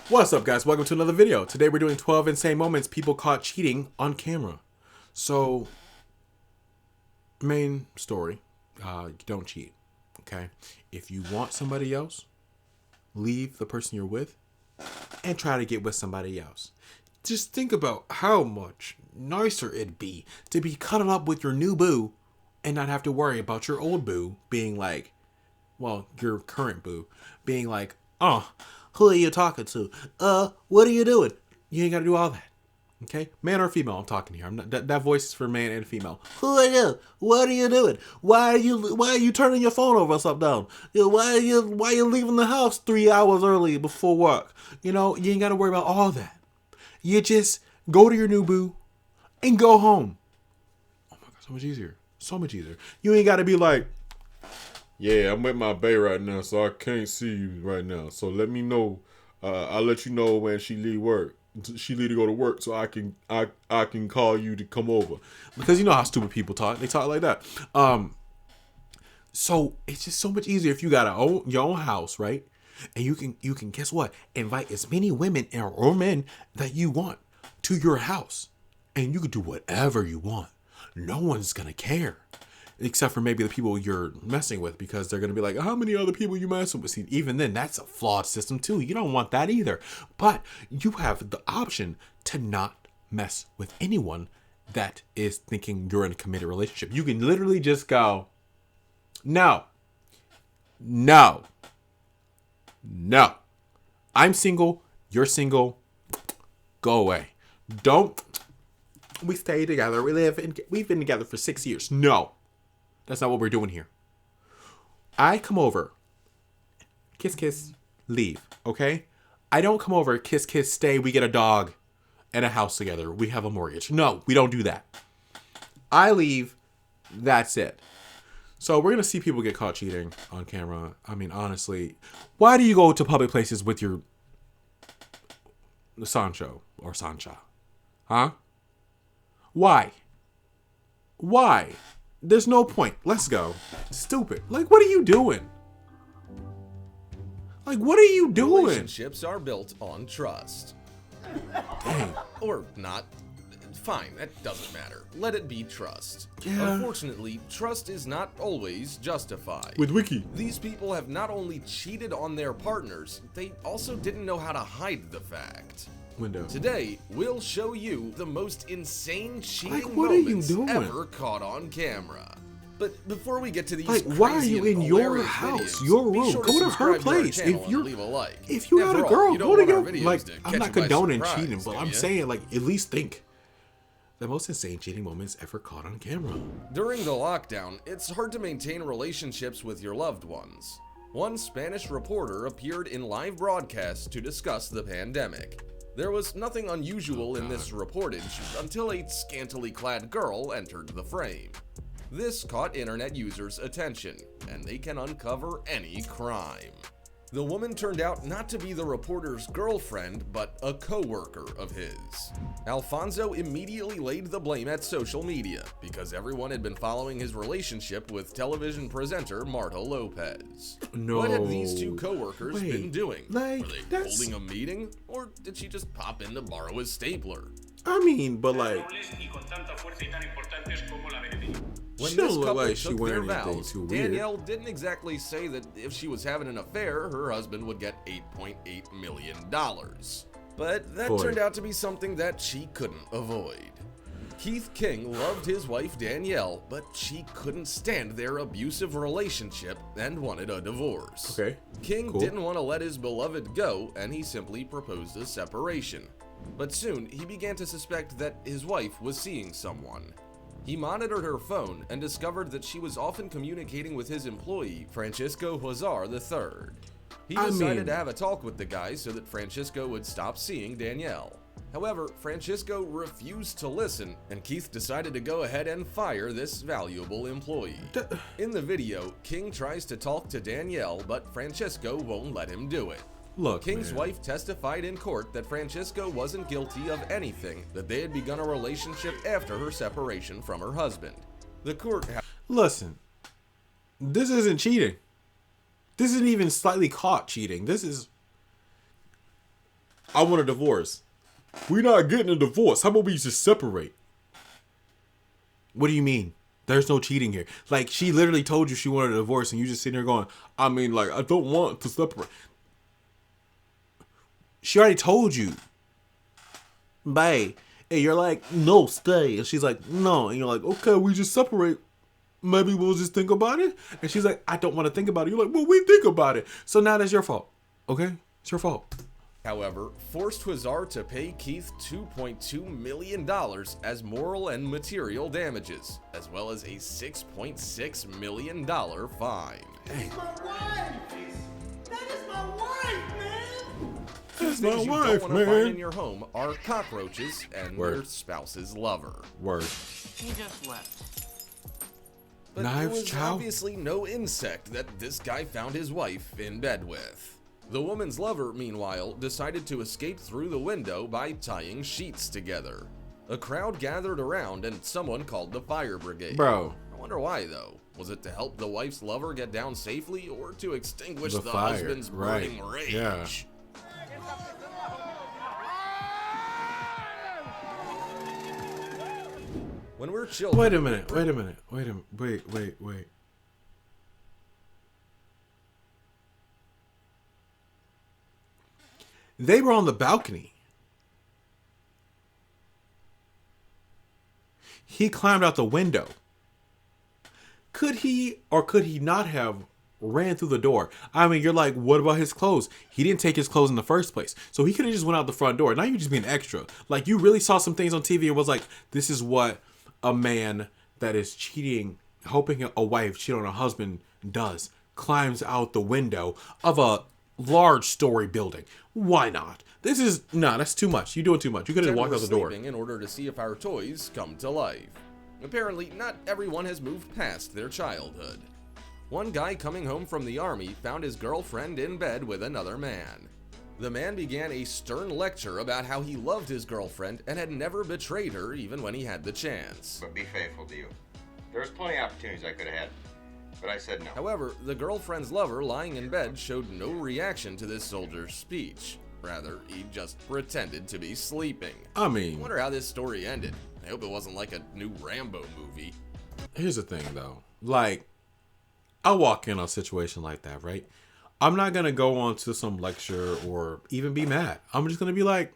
What's up, guys? Welcome to another video. Today we're doing 12 insane moments people caught cheating on camera. So, main story, you don't cheat, okay? If you want somebody else, leave the person you're with and try to get with somebody else. Just think about how much nicer it'd be to be cuddled up with your new boo and not have to worry about your old boo being like, well, your current boo being like, oh, who are you talking to? What are you doing? You ain't got to do all that. Okay? Man or female, I'm talking here. I'm not, that voice is for man and female. Who are you? What are you doing? Why are you turning your phone over upside down? Why are you leaving the house 3 hours early before work? You ain't got to worry about all that. You just go to your new boo and go home. Oh my God, so much easier. So much easier. You ain't got to be like, yeah, I'm with my bae right now, so I can't see you right now. So let me know. I'll let you know when she leave work. She leave to go to work, so I can call you to come over. Because you know how stupid people talk. They talk like that. So it's just so much easier if you got your own house, right? And you can guess what? Invite as many women or men that you want to your house, and you can do whatever you want. No one's gonna care. Except for maybe the people you're messing with, because they're going to be like, how many other people you messing with? See, even then, that's a flawed system too. You don't want that either. But you have the option to not mess with anyone that is thinking you're in a committed relationship. You can literally just go, no, I'm single, you're single, go away. We stay together, we've been together for 6 years. No. That's not what we're doing here. I come over, kiss, kiss, leave, okay? I don't come over, kiss, kiss, stay, we get a dog and a house together. We have a mortgage. No, we don't do that. I leave, that's it. So we're going to see people get caught cheating on camera. I mean, honestly, why do you go to public places with your Sancho or Sancha? Huh? Why? There's no point. Let's go. Stupid. Like, what are you doing? Relationships are built on trust. Dang. Or not. Fine, that doesn't matter. Let it be trust. Yeah. Unfortunately, trust is not always justified. With Wiki. These people have not only cheated on their partners, they also didn't know how to hide the fact. Window. Today, we'll show you the most insane cheating what are you moments doing? ever caught on camera. But before we get to these why are crazy you and in your hilarious house, videos, your be room? sure Go to her subscribe our place. channel If and you're leave a like. If you got After a all, girl, you don't go to want our your videos like. to I'm catch not you by condoning surprise, cheating, but do I'm ya? saying like at least think. The most insane cheating moments ever caught on camera. During the lockdown, it's hard to maintain relationships with your loved ones. One Spanish reporter appeared in live broadcasts to discuss the pandemic. There was nothing unusual in this reportage until a scantily clad girl entered the frame. This caught internet users' attention, and they can uncover any crime. The woman turned out not to be the reporter's girlfriend, but a co-worker of his. Alfonso immediately laid the blame at social media because everyone had been following his relationship with television presenter Marta Lopez. No. What had these two co-workers Wait, been doing? like, Were they that's- holding a meeting, or did she just pop in to borrow his stapler? I mean, but like, When She this don't look couple like she took their wearing anything vows, too weird. Danielle didn't exactly say that if she was having an affair, her husband would get $8.8 million. But that Boy. turned out to be something that she couldn't avoid. Keith King loved his wife Danielle, but she couldn't stand their abusive relationship and wanted a divorce. okay. King Cool. didn't want to let his beloved go, and he simply proposed a separation. But soon, he began to suspect that his wife was seeing someone. He monitored her phone and discovered that she was often communicating with his employee, Francisco Huazar III. He decided to have a talk with the guy so that Francisco would stop seeing Danielle. However, Francisco refused to listen, and Keith decided to go ahead and fire this valuable employee. In the video, King tries to talk to Danielle, but Francisco won't let him do it. Look, King's man. wife testified in court that Francisco wasn't guilty of anything, that they had begun a relationship after her separation from her husband. The court... Listen, this isn't cheating. This isn't even slightly caught cheating. This is... I want a divorce. We're not getting a divorce. How about we just separate? What do you mean? There's no cheating here. Like, she literally told you she wanted a divorce, and you just sitting there going, I mean, like, I don't want to separate. She already told you. Bye. And you're like, no, stay. And she's like, no. And you're like, okay, we just separate. Maybe we'll just think about it. And she's like, I don't want to think about it. You're like, well, we think about it. So now that's your fault. Okay? It's your fault. However, forced Huizar to pay Keith $2.2 million as moral and material damages, as well as a $6.6 million fine. Dang. My wife! That is my wife, man! That's Things my you wife, don't want to find in man. your home are cockroaches and Word. their spouse's lover. Word. He just left. But Knives, there was chow? obviously no insect that this guy found his wife in bed with. The woman's lover, meanwhile, decided to escape through the window by tying sheets together. A crowd gathered around and someone called the fire brigade. Bro. I wonder why, though. Was it to help the wife's lover get down safely, or to extinguish The the fire, husband's right, burning rage? yeah. When we're children... Wait a minute. Wait. They were on the balcony. He climbed out the window. Could he or could he not have ran through the door? I mean, you're like, what about his clothes? He didn't take his clothes in the first place. So he could have just went out the front door. Now you're just being extra. Like, you really saw some things on TV and was like, this is what a man that is cheating, hoping a wife cheat on a husband does. Climbs out the window of a large story building. Why not? That's too much. You're doing too much. You could have walked out the door. In order to see if our toys come to life. Apparently, not everyone has moved past their childhood. One guy coming home from the army found his girlfriend in bed with another man. The man began a stern lecture about how he loved his girlfriend and had never betrayed her even when he had the chance. But be faithful to you. There was plenty of opportunities I could have had, but I said no. However, the girlfriend's lover lying in bed showed no reaction to this soldier's speech. Rather, he just pretended to be sleeping. I I mean, wonder how this story ended. I hope it wasn't like a new Rambo movie. here's the thing though. Like, I walk in on a situation like that, right? I'm not going to go on to some lecture or even be mad. I'm just going to be like,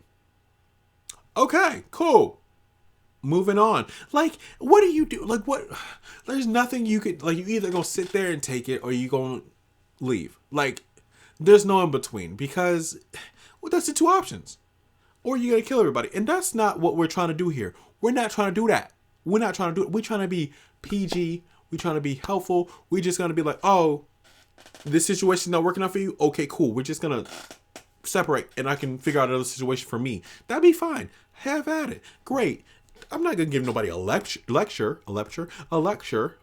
okay, cool. Moving on. Like, what do you do? Like, what? There's nothing you could, like, you either gonna sit there and take it or you gonna leave. Like, there's no in between because, well, that's the two options. Or you're gonna kill everybody. And that's not what we're trying to do here. We're not trying to do that. We're not trying to do it. We're trying to be PG. We're trying to be helpful. We're just gonna be like, oh, this situation's not working out for you? Okay, cool. We're just gonna separate and I can figure out another situation for me. That'd be fine. Have at it. Great. I'm not gonna give nobody a lecture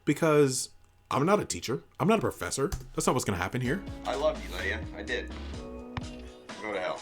because I'm not a teacher. I'm not a professor. That's not what's gonna happen here. I loved you, Lydia. I did. Go to hell.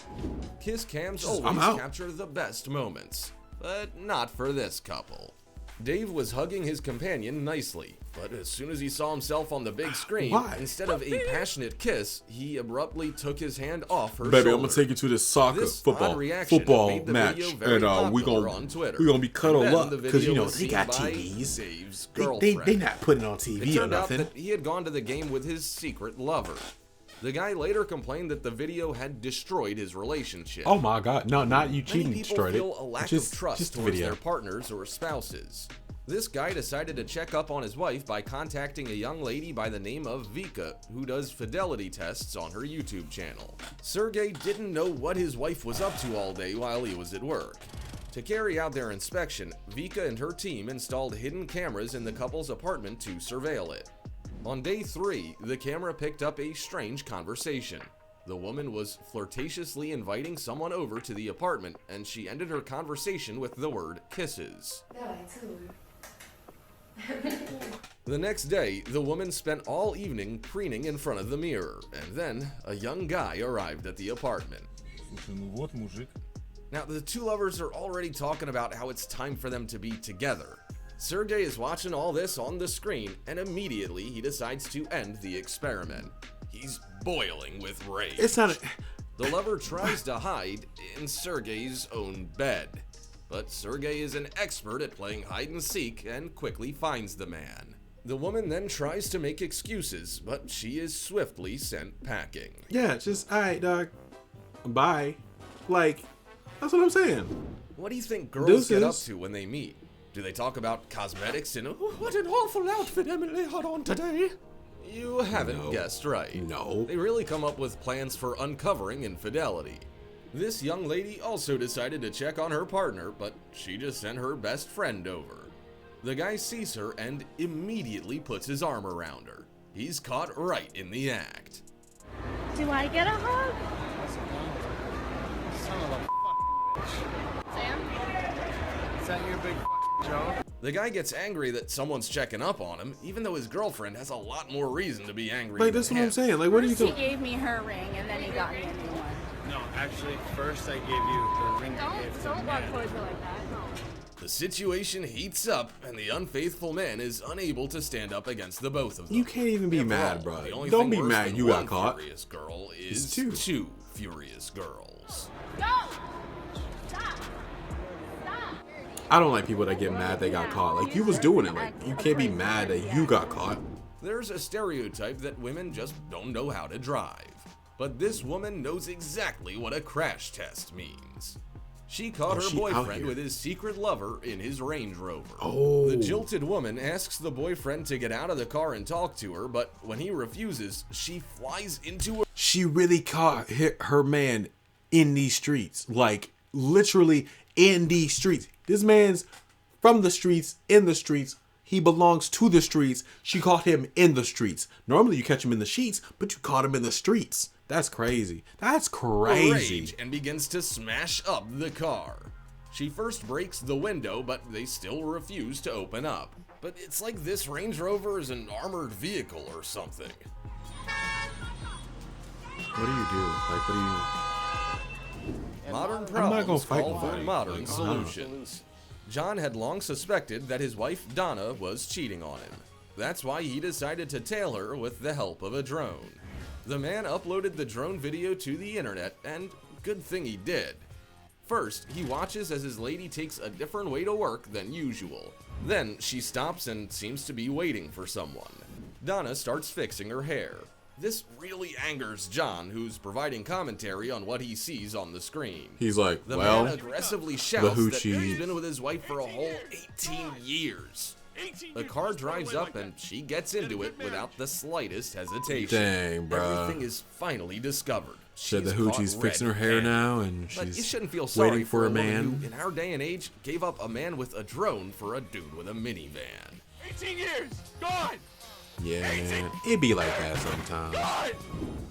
Kiss cams I'm always out. capture the best moments, but not for this couple. Dave was hugging his companion nicely, but as soon as he saw himself on the big screen, Why? instead of a passionate kiss, he abruptly took his hand off her Baby, shoulder. I'm gonna take you to this soccer This odd reaction made the match, video very and we popular gonna on Twitter. we gonna be cuddled And then up the because you video know was they seen got by TVs. Dave's They girlfriend. not putting on It TV or turned out nothing. that he had gone to the game with his secret lover. The guy later complained that the video had destroyed his relationship. Oh my God! No, not you Many cheating people destroyed it. feel a lack Just of trust just the towards video. their partners or spouses. This guy decided to check up on his wife by contacting a young lady by the name of Vika, who does fidelity tests on her YouTube channel. Sergey didn't know what his wife was up to all day while he was at work. To carry out their inspection, Vika and her team installed hidden cameras in the couple's apartment to surveil it. On day 3, the camera picked up a strange conversation. The woman was flirtatiously inviting someone over to the apartment, and she ended her conversation with the word kisses. The next day, the woman spent all evening preening in front of the mirror, and then a young guy arrived at the apartment. Now, the two lovers are already talking about how it's time for them to be together. Sergey is watching all this on the screen, and immediately he decides to end the experiment. He's boiling with rage. It's not. The lover tries to hide in Sergey's own bed. But Sergey is an expert at playing hide and seek and quickly finds the man. The woman then tries to make excuses, but she is swiftly sent packing. Yeah, just, alright, dog. Bye. Like, that's what I'm saying. What do you think girls get up Deuces. to when they meet? Do they talk about cosmetics and, "Oh, what an awful outfit Emily had on today"? You haven't No. guessed right. No. They really come up with plans for uncovering infidelity. This young lady also decided to check on her partner, but she just sent her best friend over. The guy sees her and immediately puts his arm around her. He's caught right in the act. Do I get a hug? Son of a Sam? Is that your big joke? The guy gets angry that someone's checking up on him, even though his girlfriend has a lot more reason to be angry. Like, than that's what him. I'm saying. Like, what do you He think? gave me her ring and then he got me a new one. No, actually, first I gave you the ring I gave to the Don't walk man. towards her like that. No. The situation heats up, and the unfaithful man is unable to stand up against the both of them. You can't even be After mad, all, bro. the only Don't thing be worse mad than you got one caught. Furious girl It's is two. two furious girls. Go! Stop! Stop! I don't like people that get mad they got caught. Like, you was doing it. Like, you can't be mad that you got caught. There's a stereotype that women just don't know how to drive. But this woman knows exactly what a crash test means. She caught her she out boyfriend here. with his secret lover in his Range Rover. Oh. The jilted woman asks the boyfriend to get out of the car and talk to her, but when he refuses, she flies into a She really caught her man in these streets. Like, literally in these streets. This man's from the streets, in the streets. He belongs to the streets. She caught him in the streets. Normally you catch him in the sheets, but you caught him in the streets. That's crazy. That's crazy. rage and begins to smash up the car. She first breaks the window, but they still refuse to open up. But it's like this Range Rover is an armored vehicle or something. What do you do? Like, what do you... Modern not problems gonna fight call for nobody. modern Like, solutions. John had long suspected that his wife Donna was cheating on him. That's why he decided to tail her with the help of a drone. The man uploaded the drone video to the internet, and good thing he did. First, he watches as his lady takes a different way to work than usual. Then she stops and seems to be waiting for someone. Donna starts fixing her hair. This really angers John, who's providing commentary on what he sees on the screen. He's like, The well, man aggressively shouts that hoochie. he's been with his wife for a whole 18 years. The car drives up and she gets into it without the slightest hesitation. Dang, bruh. Everything is finally discovered. said the She's caught hoochie's fixing her hair red-handed. now, and But you she's shouldn't feel sorry waiting for a woman man. who, in our day and age, gave up a man with a drone for a dude with a minivan. 18 years! Gone! Yeah, man. It be like that sometimes.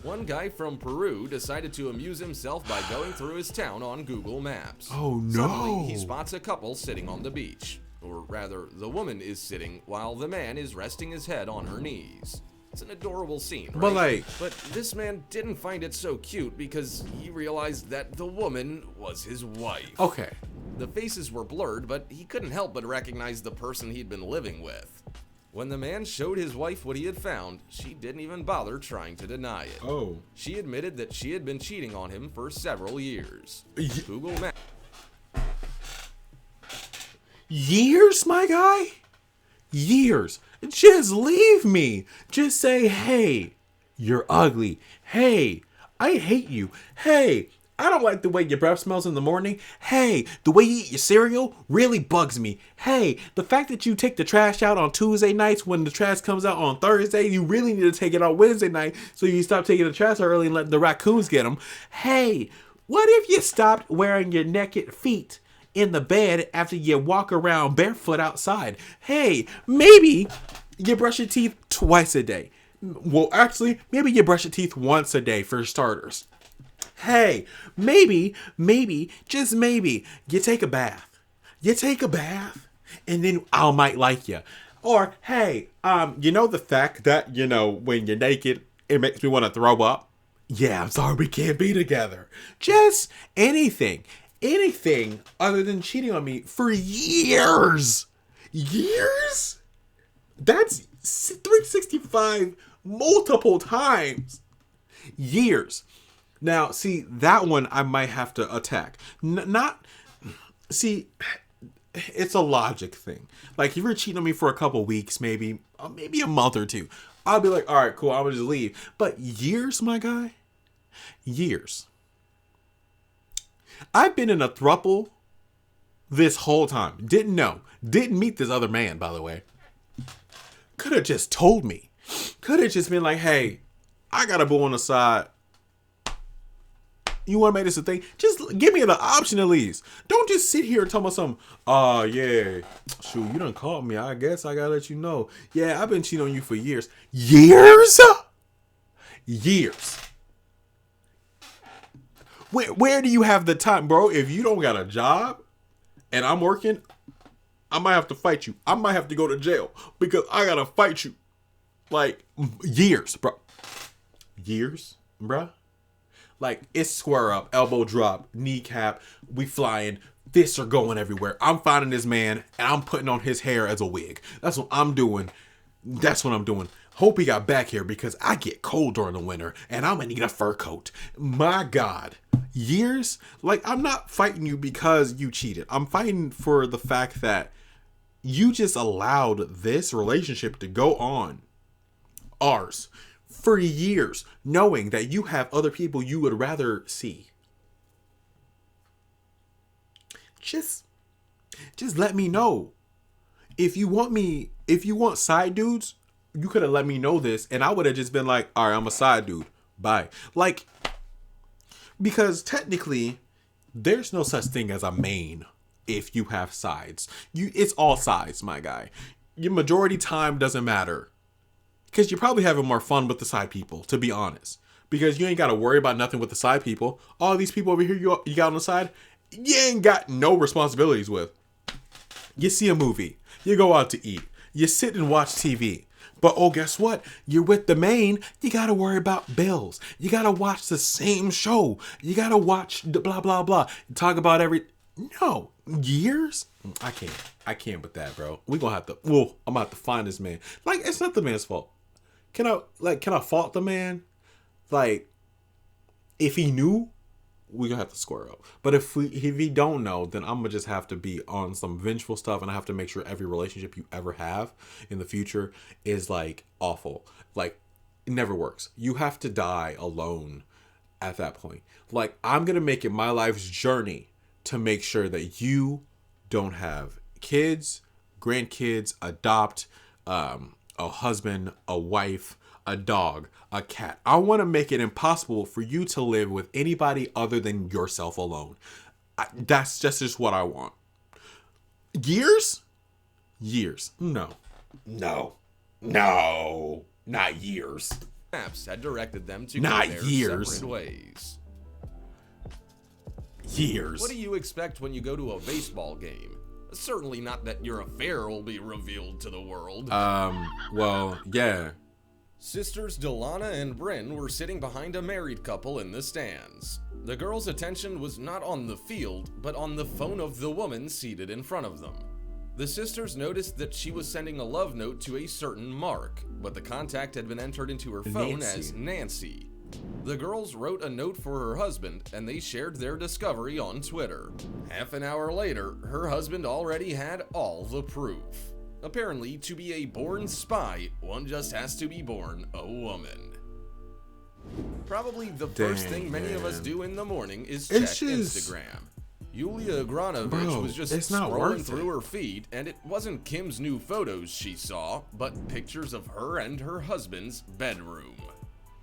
One guy from Peru decided to amuse himself by going through his town on Google Maps. Oh, Suddenly, no. he spots a couple sitting on the beach. Or rather, the woman is sitting while the man is resting his head on her knees. It's an adorable scene, right? But, like- But this man didn't find it so cute because he realized that the woman was his wife. Okay. The faces were blurred, but he couldn't help but recognize the person he'd been living with. When the man showed his wife what he had found, she didn't even bother trying to deny it. Oh. She admitted that she had been cheating on him for several years. Ye- Google Maps Years, my guy? Years. Just leave me. Just say, hey, you're ugly. Hey, I hate you. Hey, I don't like the way your breath smells in the morning. Hey, the way you eat your cereal really bugs me. Hey, the fact that you take the trash out on Tuesday nights when the trash comes out on Thursday, you really need to take it on Wednesday night so you stop taking the trash out early and letting the raccoons get them. Hey, what if you stopped wearing your naked feet in the bed after you walk around barefoot outside? Hey, maybe you brush your teeth twice a day. Well, actually, maybe you brush your teeth once a day for starters. Hey, maybe, just maybe, you take a bath. You take a bath, and then I might like you. Or, hey, you know the fact that, when you're naked, it makes me want to throw up? Yeah, I'm sorry we can't be together. Just anything other than cheating on me for years. Years? That's 365 multiple times. Years. Now, see, that one I might have to attack. Not, see, it's a logic thing. Like, if you're cheating on me for a couple weeks, maybe a month or two, I'll be like, all right, cool, I'm gonna just leave. But years, my guy, years. I've been in a throuple this whole time. Didn't know. Didn't meet this other man, by the way. Could have just told me. Could have just been like, hey, I got a boo on the side. You want to make this a thing? Just give me the option at least. Don't just sit here and tell me something. Oh, yeah. Shoot, you done caught me. I guess I got to let you know. Yeah, I've been cheating on you for years. Years? Years. Where do you have the time, bro? If you don't got a job and I'm working, I might have to fight you. I might have to go to jail because I got to fight you. Like, years, bro. Years, bro. Like, it's square up, elbow drop, kneecap, we flying, fists are going everywhere. I'm finding this man, and I'm putting on his hair as a wig. That's what I'm doing. That's what I'm doing. Hope he got back here because I get cold during the winter, and I'm gonna need a fur coat. My God. Years? Like, I'm not fighting you because you cheated. I'm fighting for the fact that you just allowed this relationship to go on. Ours. For years, knowing that you have other people you would rather see. Just let me know. If you want side dudes, you could have let me know this and I would have just been like, all right, I'm a side dude. Bye. Like, because technically, there's no such thing as a main if you have sides. It's all sides, my guy. Your majority time doesn't matter. Because you're probably having more fun with the side people, to be honest. Because you ain't got to worry about nothing with the side people. All these people over here you got on the side, you ain't got no responsibilities with. You see a movie. You go out to eat. You sit and watch TV. But oh, guess what? You're with the main. You got to worry about bills. You got to watch the same show. You got to watch the blah, blah, blah. Talk about No. Years? I can't with that, bro. I'm going to have to find this man. Like, it's not the man's fault. Can I fault the man? Like, if he knew, we're gonna have to square up. But if he don't know, then I'm gonna just have to be on some vengeful stuff, and I have to make sure every relationship you ever have in the future is like awful. Like, it never works. You have to die alone at that point. Like, I'm gonna make it my life's journey to make sure that you don't have kids, grandkids, adopt, a husband, a wife, a dog, a cat. I want to make it impossible for you to live with anybody other than yourself alone. That's just what I want. Years? Years. No. Not years. Maps had directed them to Not go their years. separate ways. Years. What do you expect when you go to a baseball game? Certainly not that your affair will be revealed to the world. Well, yeah. Sisters Delana and Bryn were sitting behind a married couple in the stands. The girl's attention was not on the field, but on the phone of the woman seated in front of them. The sisters noticed that she was sending a love note to a certain Mark, but the contact had been entered into her phone as Nancy. The girls wrote a note for her husband, and they shared their discovery on Twitter. Half an hour later, her husband already had all the proof. Apparently, to be a born spy, one just has to be born a woman. Probably the first thing many of us do in the morning is check Instagram. Yulia Agranovich was just scrolling through her feed, and it wasn't Kim's new photos she saw, but pictures of her and her husband's bedroom.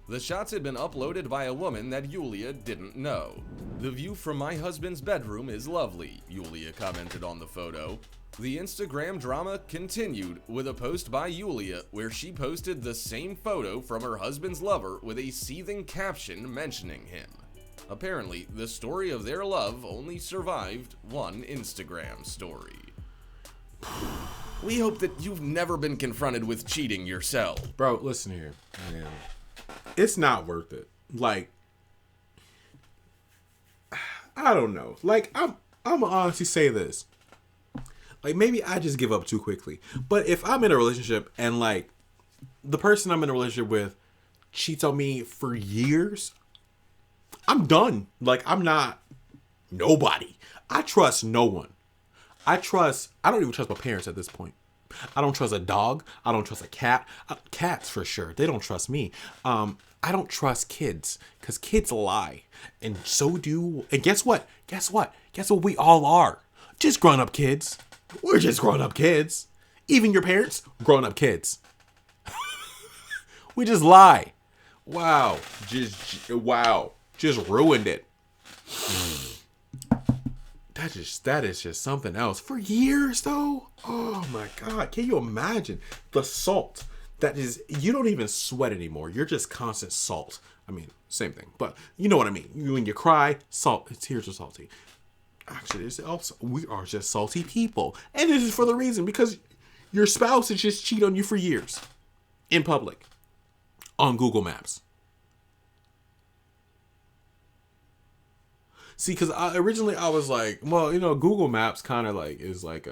The shots had been uploaded by a woman that Yulia didn't know. "The view from my husband's bedroom is lovely," Yulia commented on the photo. The Instagram drama continued with a post by Yulia where she posted the same photo from her husband's lover with a seething caption mentioning him. Apparently, the story of their love only survived one Instagram story. We hope that you've never been confronted with cheating yourself. Bro, listen here, man. It's not worth it. Like, I don't know. Like, I'm gonna honestly say this. Like, maybe I just give up too quickly. But if I'm in a relationship and, like, the person I'm in a relationship with cheats on me for years, I'm done. Like, I'm not nobody. I trust no one. I don't even trust my parents at this point. I don't trust a dog. I don't trust a cat. Cats for sure. They don't trust me. I don't trust kids because kids lie. And so do. And guess what? Guess what we all are? Just grown up kids. We're just grown up kids. Even your parents, grown up kids. We just lie. Wow. Just ruined it. That is just something else. For years though. Oh my God. Can you imagine the salt that is, you don't even sweat anymore. You're just constant salt. I mean, same thing, but you know what I mean. When you cry, salt, tears are salty. Actually, it's also, we are just salty people. And this is for the reason because your spouse has just cheated on you for years in public on Google Maps. See, because originally I was like, well, you know, Google Maps kind of like is like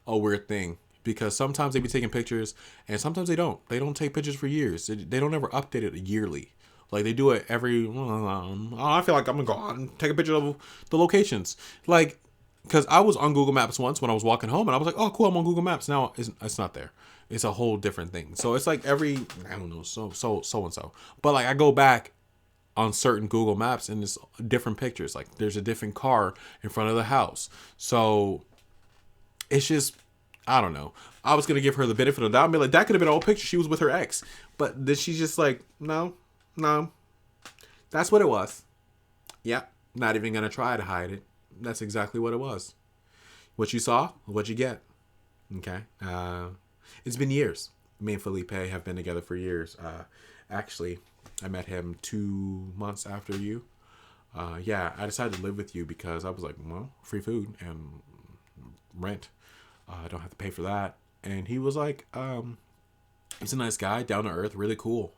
a weird thing because sometimes they be taking pictures and sometimes they don't. They don't take pictures for years. They don't ever update it yearly. Like they do it every. I feel like I'm gonna go out and take a picture of the locations. Like, because I was on Google Maps once when I was walking home and I was like, oh cool, I'm on Google Maps now. It's not there. It's a whole different thing. So it's like every, I don't know, so and so. But like I go back on certain Google Maps and it's different pictures. Like there's a different car in front of the house. So it's just, I don't know. I was going to give her the benefit of the doubt and be like, that could have been an old picture. She was with her ex. But then she's just like, no, that's what it was. Yep. Not even going to try to hide it. That's exactly what it was. What you saw, what you get. Okay. It's been years. Me and Felipe have been together for years. Actually, I met him 2 months after you. Yeah, I decided to live with you because I was like, well, free food and rent. I don't have to pay for that. And he was like, he's a nice guy, down to earth, really cool.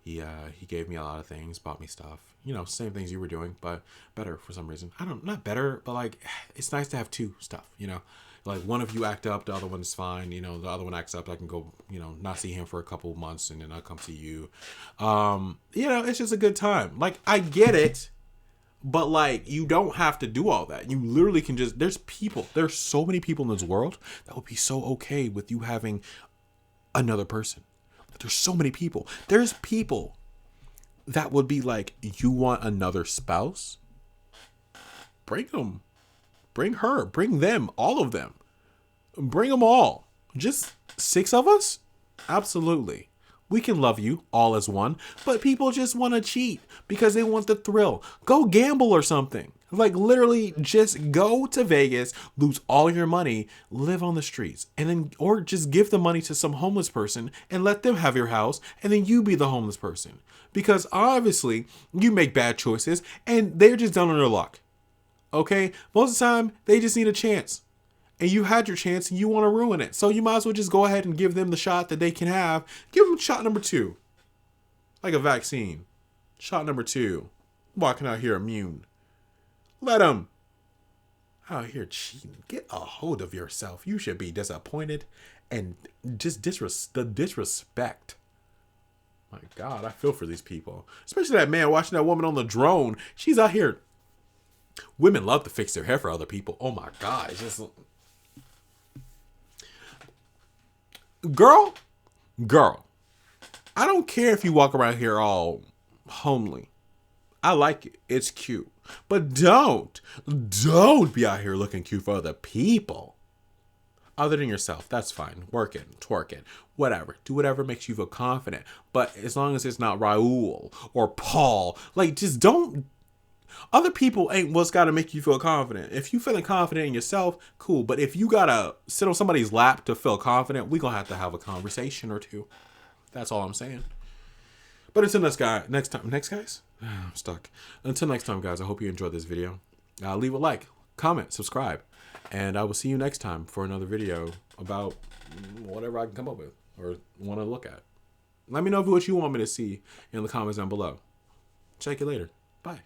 He gave me a lot of things, bought me stuff. You know, same things you were doing, but better for some reason. Not better, but like, it's nice to have two stuff, you know? Like one of you act up, the other one's fine. You know, the other one acts up, I can go, you know, not see him for a couple of months and then I'll come see you. You know, it's just a good time. Like, I get it, but like, you don't have to do all that. You literally can just, there's so many people in this world that would be so okay with you having another person. There's so many people. There's people that would be like, you want another spouse? Bring them. Bring her, bring them, all of them. Bring them all. Just 6 of us? Absolutely. We can love you all as one, but people just want to cheat because they want the thrill. Go gamble or something. Like literally just go to Vegas, lose all your money, live on the streets, and then, or just give the money to some homeless person and let them have your house and then you be the homeless person. Because obviously you make bad choices and they're just down on their luck. Okay, most of the time they just need a chance, and you had your chance and you want to ruin it. So you might as well just go ahead and give them the shot that they can have. Give them shot number 2, like a vaccine. Shot number 2, walking out here immune. Let them out here cheating. Get a hold of yourself. You should be disappointed and just the disrespect. My God, I feel for these people, especially that man watching that woman on the drone. She's out here. Women love to fix their hair for other people. Oh my God. It's just... Girl. I don't care if you walk around here all homely. I like it. It's cute. But don't be out here looking cute for other people. Other than yourself. That's fine. Working, twerking, whatever. Do whatever makes you feel confident. But as long as it's not Raul or Paul, like just don't... Other people ain't what's got to make you feel confident. If you feeling confident in yourself, cool. But if you got to sit on somebody's lap to feel confident, we going to have a conversation or two. That's all I'm saying. But until next guys? I'm stuck. Until next time, guys, I hope you enjoyed this video. Leave a like, comment, subscribe. And I will see you next time for another video about whatever I can come up with or want to look at. Let me know what you want me to see in the comments down below. Check you later. Bye.